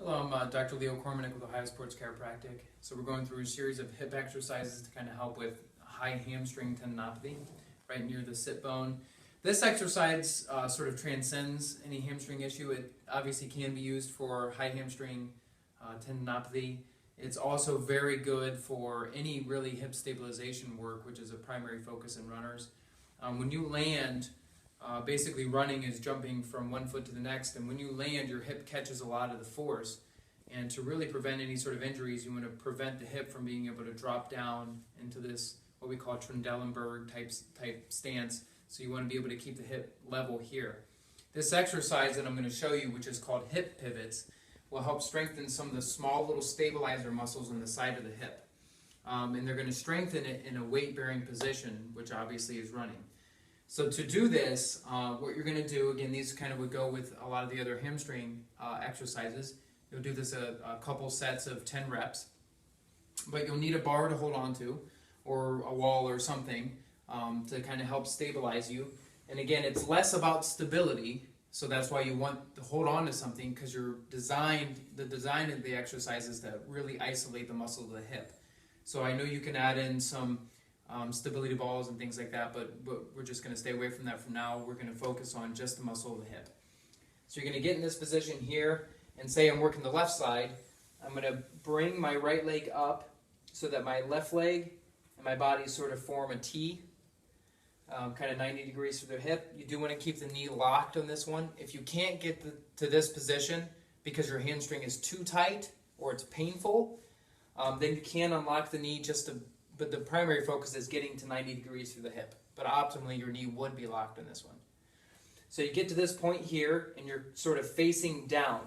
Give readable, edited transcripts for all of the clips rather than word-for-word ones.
Hello, I'm Dr. Leo Kormanik with Ohio Sports Chiropractic. So we're going through a series of hip exercises to kind of help with high hamstring tendinopathy right near the sit bone. This exercise sort of transcends any hamstring issue. It obviously can be used for high hamstring tendinopathy. It's also very good for any really hip stabilization work, which is a primary focus in runners. When you land, basically running is jumping from one foot to the next, and when you land, your hip catches a lot of the force. And to really prevent any sort of injuries, you want to prevent the hip from being able to drop down into this, what we call Trendelenburg type stance. So you want to be able to keep the hip level here. This exercise that I'm going to show you, which is called hip pivots, will help strengthen some of the small little stabilizer muscles on the side of the hip. And they're going to strengthen it in a weight-bearing position, which obviously is running. So to do this, what you're going to do, again, these kind of would go with a lot of the other hamstring exercises. You'll do this a couple sets of 10 reps, but you'll need a bar to hold on to, or a wall or something to kind of help stabilize you. And again, it's less about stability, so that's why you want to hold on to something, because the design of the exercise is to really isolate the muscle of the hip. So I know you can add in some stability balls and things like that, but we're just going to stay away from that for now. We're going to focus on just the muscle of the hip. So you're going to get in this position here, and say I'm working the left side. I'm going to bring my right leg up so that my left leg and my body sort of form a T, kind of 90 degrees to the hip. You do want to keep the knee locked on this one. If you can't get to this position because your hamstring is too tight or it's painful, then you can unlock the knee but the primary focus is getting to 90 degrees through the hip. But optimally, your knee would be locked in this one. So you get to this point here, and you're sort of facing down.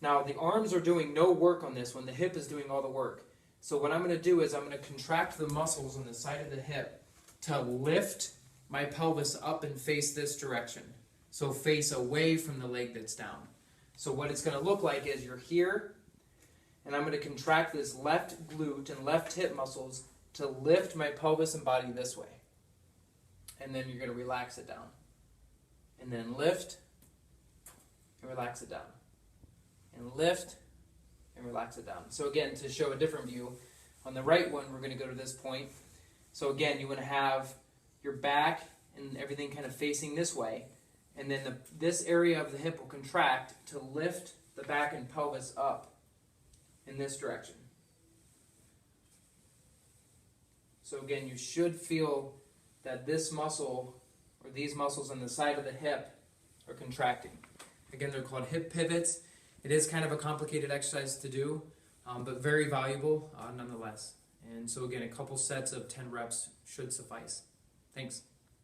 Now, the arms are doing no work on this one. The hip is doing all the work. So what I'm going to do is I'm going to contract the muscles on the side of the hip to lift my pelvis up and face this direction. So face away from the leg that's down. So what it's going to look like is you're here, and I'm going to contract this left glute and left hip muscles to lift my pelvis and body this way. And then you're going to relax it down. And then lift and relax it down. And lift and relax it down. So again, to show a different view, on the right one, we're going to go to this point. So again, you want to have your back and everything kind of facing this way. And then this area of the hip will contract to lift the back and pelvis up in this direction. So again, you should feel that this muscle, or these muscles on the side of the hip, are contracting. Again, they're called hip pivots. It is kind of a complicated exercise to do, but very valuable nonetheless. And so again, a couple sets of 10 reps should suffice. Thanks.